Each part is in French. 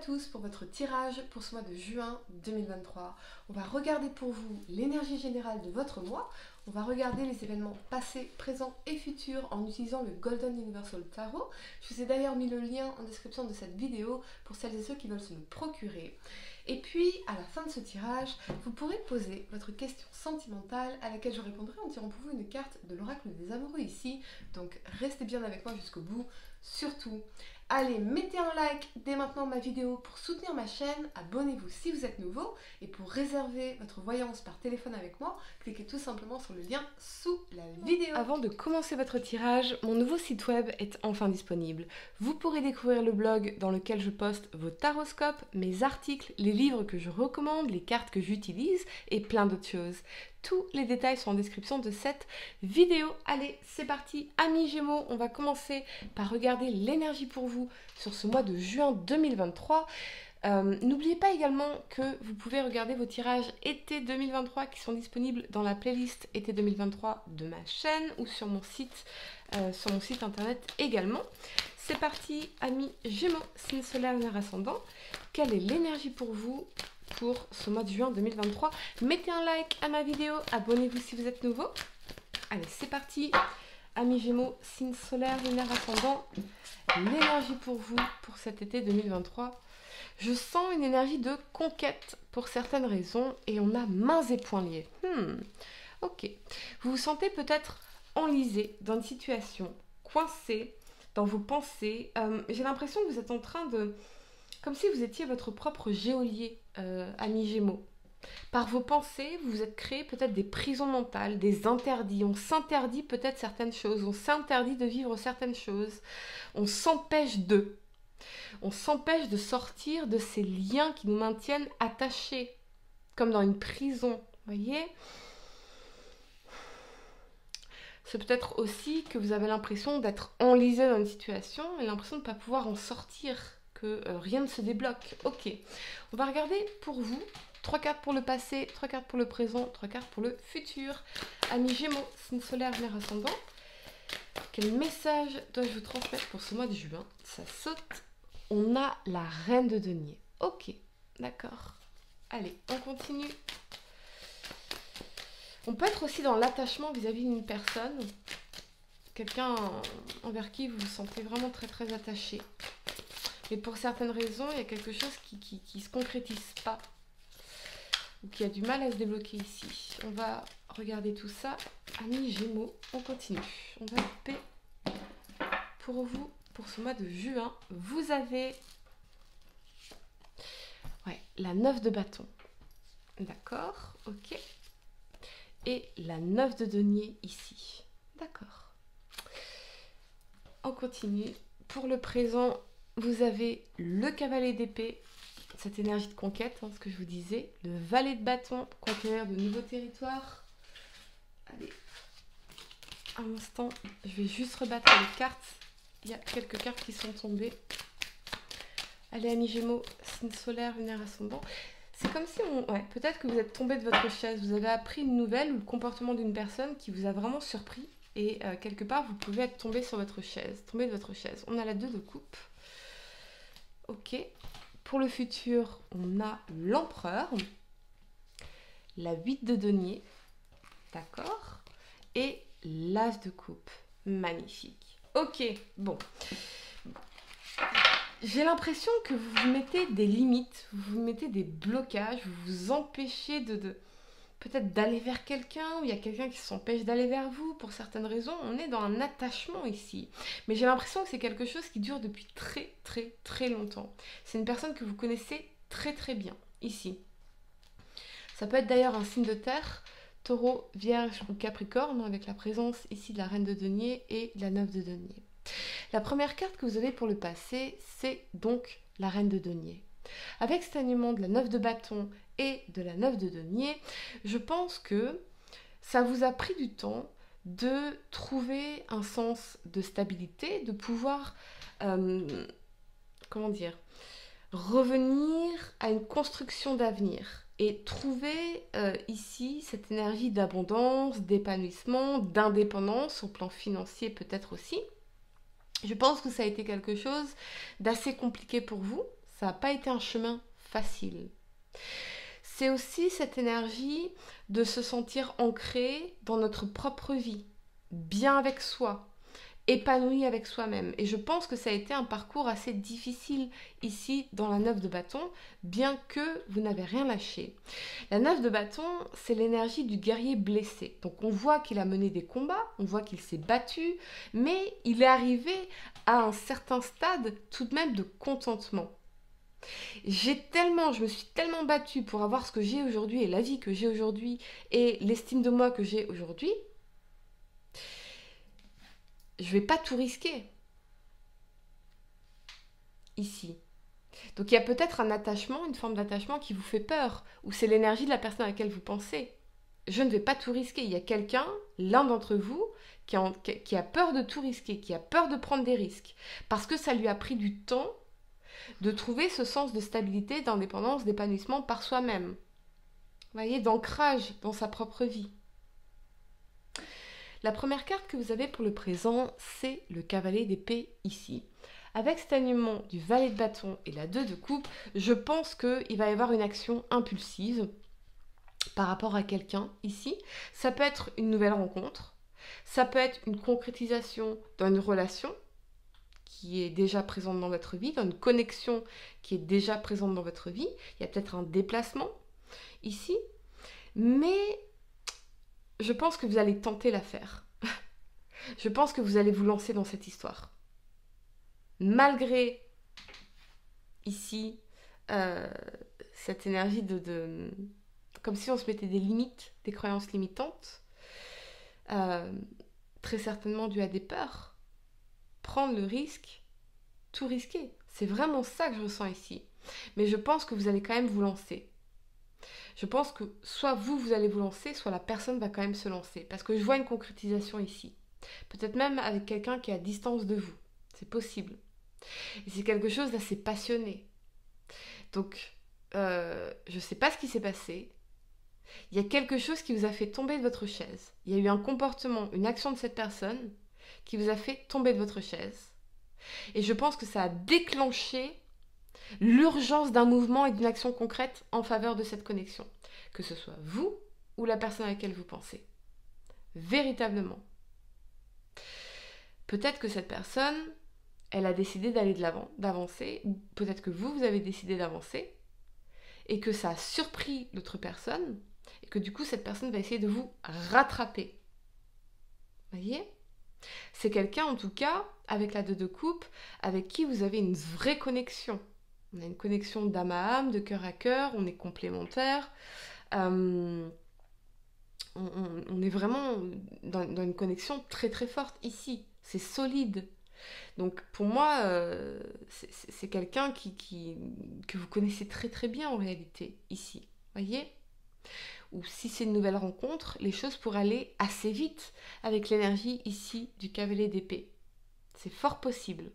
tous pour votre tirage pour ce mois de juin 2023. On va regarder pour vous l'énergie générale de votre mois. On va regarder les événements passés, présents et futurs en utilisant le Golden Universal Tarot. Je vous ai d'ailleurs mis le lien en description de cette vidéo pour celles et ceux qui veulent se le procurer. Et puis, à la fin de ce tirage, vous pourrez poser votre question sentimentale à laquelle je répondrai en tirant pour vous une carte de l'oracle des amoureux ici. Donc, restez bien avec moi jusqu'au bout. Surtout, allez, mettez un like dès maintenant ma vidéo pour soutenir ma chaîne, abonnez-vous si vous êtes nouveau et pour réserver votre voyance par téléphone avec moi, cliquez tout simplement sur le lien sous la vidéo. Avant de commencer votre tirage, mon nouveau site web est enfin disponible. Vous pourrez découvrir le blog dans lequel je poste vos taroscopes, mes articles, les livres que je recommande, les cartes que j'utilise et plein d'autres choses. Tous les détails sont en description de cette vidéo. Allez, c'est parti, amis Gémeaux, on va commencer par regarder l'énergie pour vous sur ce mois de juin 2023. N'oubliez pas également que vous pouvez regarder vos tirages été 2023 qui sont disponibles dans la playlist été 2023 de ma chaîne ou sur mon site internet également. C'est parti, amis Gémeaux, signe solaire, lunaire ascendant. Quelle est l'énergie pour vous pour ce mois de juin 2023? Mettez un like à ma vidéo, abonnez-vous si vous êtes nouveau. Allez, c'est parti, amis Gémeaux, signe solaire, lunaire ascendant. L'énergie pour vous pour cet été 2023. Je sens une énergie de conquête pour certaines raisons et on a mains et poings liés. Ok. Vous vous sentez peut-être enlisé dans une situation, coincé dans vos pensées. J'ai l'impression que vous êtes en train de... Comme si vous étiez votre propre geôlier, amis Gémeaux. Par vos pensées, vous vous êtes créé peut-être des prisons mentales, des interdits. On s'interdit peut-être certaines choses, on s'interdit de vivre certaines choses. On s'empêche d'eux. On s'empêche de sortir de ces liens qui nous maintiennent attachés, comme dans une prison, voyez ? C'est peut-être aussi que vous avez l'impression d'être enlisé dans une situation et l'impression de ne pas pouvoir en sortir, que rien ne se débloque. Ok, on va regarder pour vous 3 cartes pour le passé, 3 cartes pour le présent, 3 cartes pour le futur. Amis Gémeaux, signe solaire, lunaire ascendant. Quel message dois-je vous transmettre pour ce mois de juin? Ça saute. On a la reine de denier. Ok, d'accord. Allez, on continue. On peut être aussi dans l'attachement vis-à-vis d'une personne. Quelqu'un envers qui vous vous sentez vraiment très très attaché. Mais pour certaines raisons, il y a quelque chose qui ne se concrétise pas. Ou qui a du mal à se débloquer ici. On va regarder tout ça. Amis Gémeaux, on continue. On va couper pour vous. Pour ce mois de juin, vous avez la 9 de bâton. D'accord, ok. Et la 9 de denier ici. D'accord. On continue. Pour le présent, vous avez le cavalier d'épée, cette énergie de conquête, ce que je vous disais. Le valet de bâton, conquérir de nouveaux territoires. Allez, un instant, je vais juste rebattre les cartes. Il y a quelques cartes qui sont tombées. Allez, amis Gémeaux, signe solaire, lunaire ascendant. C'est comme si peut-être que vous êtes tombé de votre chaise. Vous avez appris une nouvelle ou le comportement d'une personne qui vous a vraiment surpris. Et quelque part, vous pouvez être tombé sur votre chaise. Tombé de votre chaise. On a la 2 de coupe. Ok. Pour le futur, on a l'empereur. La 8 de denier. D'accord. Et l'as de coupe. Magnifique. Ok, bon. J'ai l'impression que vous vous mettez des limites, vous vous mettez des blocages, vous vous empêchez de peut-être d'aller vers quelqu'un, ou il y a quelqu'un qui s'empêche d'aller vers vous pour certaines raisons. On est dans un attachement ici. Mais j'ai l'impression que c'est quelque chose qui dure depuis très très très longtemps. C'est une personne que vous connaissez très très bien, ici. Ça peut être d'ailleurs un signe de terre, Taureau, Vierge ou Capricorne, avec la présence ici de la reine de denier et de la 9 de denier. La première carte que vous avez pour le passé, c'est donc la reine de denier. Avec cet alignement de la 9 de bâton et de la 9 de denier, je pense que ça vous a pris du temps de trouver un sens de stabilité, de pouvoir, revenir à une construction d'avenir. Et trouver ici cette énergie d'abondance, d'épanouissement, d'indépendance au plan financier peut-être aussi. Je pense que ça a été quelque chose d'assez compliqué pour vous, Ça n'a pas été un chemin facile. C'est aussi cette énergie de se sentir ancré dans notre propre vie, bien avec soi, épanoui avec soi-même. Et je pense que ça a été un parcours assez difficile ici dans la 9 de bâton, bien que vous n'avez rien lâché. La 9 de bâton, c'est l'énergie du guerrier blessé. Donc on voit qu'il a mené des combats, on voit qu'il s'est battu, mais il est arrivé à un certain stade tout de même de contentement. Je me suis tellement battue pour avoir ce que j'ai aujourd'hui et la vie que j'ai aujourd'hui et l'estime de moi que j'ai aujourd'hui, je vais pas tout risquer ici. Donc il y a peut-être un attachement, une forme d'attachement qui vous fait peur, ou c'est l'énergie de la personne à laquelle vous pensez. Je ne vais pas tout risquer. Il y a quelqu'un, l'un d'entre vous, qui a peur de tout risquer, qui a peur de prendre des risques, parce que ça lui a pris du temps de trouver ce sens de stabilité, d'indépendance, d'épanouissement par soi-même. Vous voyez, d'ancrage dans sa propre vie. La première carte que vous avez pour le présent, c'est le cavalier d'épée ici. Avec cet alignement du valet de bâton et la 2 de coupe, je pense qu'il va y avoir une action impulsive par rapport à quelqu'un ici. Ça peut être une nouvelle rencontre, ça peut être une concrétisation dans une relation qui est déjà présente dans votre vie, dans une connexion qui est déjà présente dans votre vie. Il y a peut-être un déplacement ici, mais je pense que vous allez tenter l'affaire. Je pense que vous allez vous lancer dans cette histoire. Malgré ici cette énergie comme si on se mettait des limites, des croyances limitantes, très certainement dû à des peurs. Prendre le risque, tout risquer. C'est vraiment ça que je ressens ici. Mais je pense que vous allez quand même vous lancer. Je pense que soit vous allez vous lancer, soit la personne va quand même se lancer. Parce que je vois une concrétisation ici. Peut-être même avec quelqu'un qui est à distance de vous. C'est possible. Et c'est quelque chose d'assez passionné. Donc, je ne sais pas ce qui s'est passé. Il y a quelque chose qui vous a fait tomber de votre chaise. Il y a eu un comportement, une action de cette personne qui vous a fait tomber de votre chaise. Et je pense que ça a déclenché l'urgence d'un mouvement et d'une action concrète en faveur de cette connexion. Que ce soit vous ou la personne à laquelle vous pensez. Véritablement. Peut-être que cette personne, elle a décidé d'aller de l'avant, d'avancer, ou peut-être que vous avez décidé d'avancer, et que ça a surpris l'autre personne, et que du coup, cette personne va essayer de vous rattraper. Vous voyez ? C'est quelqu'un, en tout cas, avec la 2 de coupe, avec qui vous avez une vraie connexion. On a une connexion d'âme à âme, de cœur à cœur, on est complémentaires. On est vraiment dans une connexion très très forte ici. C'est solide. Donc pour moi, c'est quelqu'un que vous connaissez très très bien en réalité, ici. Voyez ? Ou si c'est une nouvelle rencontre, les choses pourraient aller assez vite avec l'énergie ici du cavalier d'épée. C'est fort possible.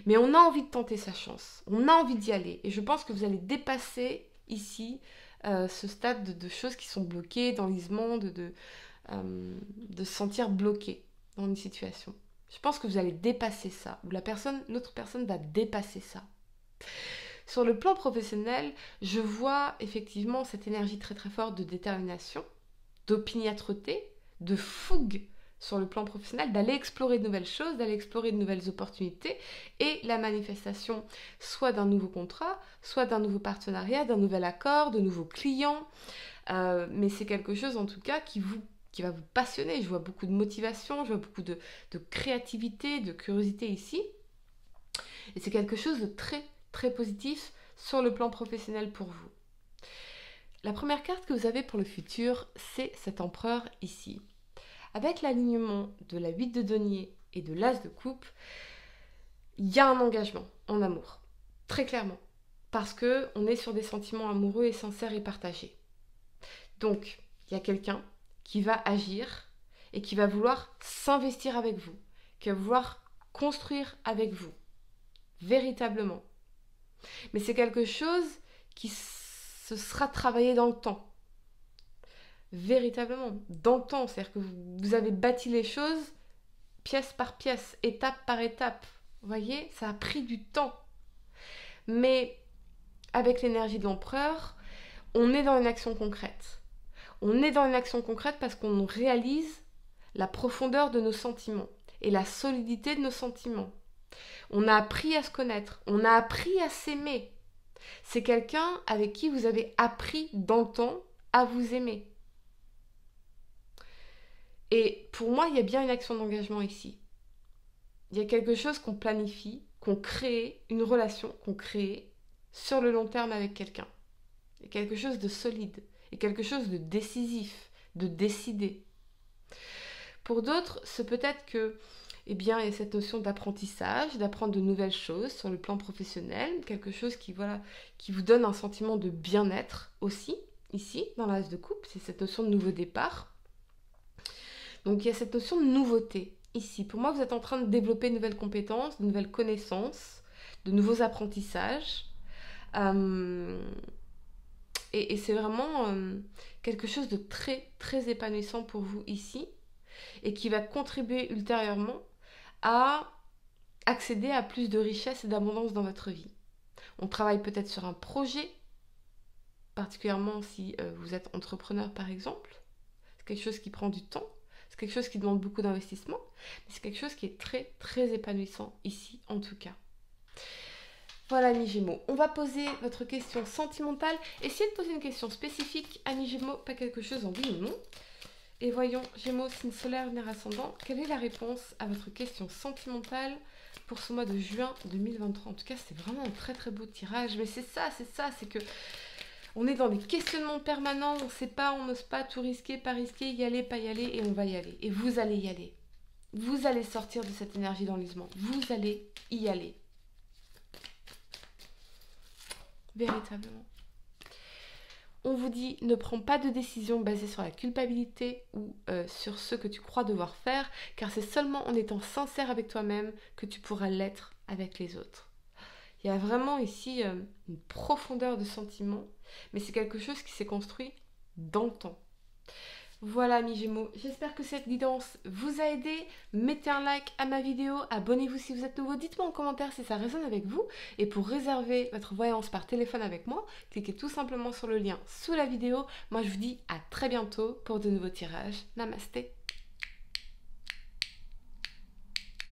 Mais on a envie de tenter sa chance, on a envie d'y aller. Et je pense que vous allez dépasser ici ce stade de choses qui sont bloquées, d'enlisement, de se sentir bloqué dans une situation. Je pense que vous allez dépasser ça, ou l'autre personne va dépasser ça. Sur le plan professionnel, je vois effectivement cette énergie très très forte de détermination, d'opiniâtreté, de fougue sur le plan professionnel, d'aller explorer de nouvelles choses, d'aller explorer de nouvelles opportunités et la manifestation soit d'un nouveau contrat, soit d'un nouveau partenariat, d'un nouvel accord, de nouveaux clients. Mais c'est quelque chose en tout cas qui va vous passionner. Je vois beaucoup de motivation, je vois beaucoup de créativité, de curiosité ici. Et c'est quelque chose de très très positif sur le plan professionnel pour vous. La première carte que vous avez pour le futur, c'est cet empereur ici. Avec l'alignement de la 8 de denier et de l'as de coupe, il y a un engagement en amour, très clairement, parce qu'on est sur des sentiments amoureux et sincères et partagés. Donc, il y a quelqu'un qui va agir et qui va vouloir s'investir avec vous, qui va vouloir construire avec vous, véritablement. Mais c'est quelque chose qui se sera travaillé dans le temps. Véritablement, dans le temps. C'est-à-dire que vous avez bâti les choses pièce par pièce, étape par étape. Vous voyez, ça a pris du temps. Mais avec l'énergie de l'empereur, on est dans une action concrète. On est dans une action concrète parce qu'on réalise la profondeur de nos sentiments et la solidité de nos sentiments. On a appris à se connaître, on a appris à s'aimer. C'est quelqu'un avec qui vous avez appris dans le temps à vous aimer. Et pour moi, il y a bien une action d'engagement ici. Il y a quelque chose qu'on planifie, qu'on crée, une relation qu'on crée sur le long terme avec quelqu'un. Il y a quelque chose de solide, et quelque chose de décisif, de décidé. Pour d'autres, c'est peut-être que, il y a cette notion d'apprentissage, d'apprendre de nouvelles choses sur le plan professionnel, quelque chose qui vous donne un sentiment de bien-être aussi, ici, dans l'as de coupe, c'est cette notion de nouveau départ. Donc il y a cette notion de nouveauté, ici. Pour moi, vous êtes en train de développer de nouvelles compétences, de nouvelles connaissances, de nouveaux apprentissages. Et c'est vraiment quelque chose de très, très épanouissant pour vous ici, et qui va contribuer ultérieurement à accéder à plus de richesse et d'abondance dans votre vie. On travaille peut-être sur un projet, particulièrement si vous êtes entrepreneur par exemple. C'est quelque chose qui prend du temps, c'est quelque chose qui demande beaucoup d'investissement, mais c'est quelque chose qui est très très épanouissant ici en tout cas. Voilà, amis Gémeaux, on va poser votre question sentimentale. Essayez de poser une question spécifique, amis Gémeaux, pas quelque chose en oui ou non. Et voyons, Gémeaux, signe solaire, lunaire ascendant, quelle est la réponse à votre question sentimentale pour ce mois de juin 2023? En tout cas, c'est vraiment un très très beau tirage, mais c'est ça, c'est que on est dans des questionnements permanents, on ne sait pas, on n'ose pas, tout risquer, pas risquer, y aller, pas y aller, et on va y aller. Et vous allez y aller. Vous allez sortir de cette énergie d'enlisement. Vous allez y aller. Véritablement. On vous dit, ne prends pas de décision basée sur la culpabilité ou sur ce que tu crois devoir faire, car c'est seulement en étant sincère avec toi-même que tu pourras l'être avec les autres. Il y a vraiment ici une profondeur de sentiment, mais c'est quelque chose qui s'est construit dans le temps. Voilà, amis Gémeaux, j'espère que cette guidance vous a aidé. Mettez un like à ma vidéo, abonnez-vous si vous êtes nouveau, dites-moi en commentaire si ça résonne avec vous. Et pour réserver votre voyance par téléphone avec moi, cliquez tout simplement sur le lien sous la vidéo. Moi, je vous dis à très bientôt pour de nouveaux tirages. Namasté.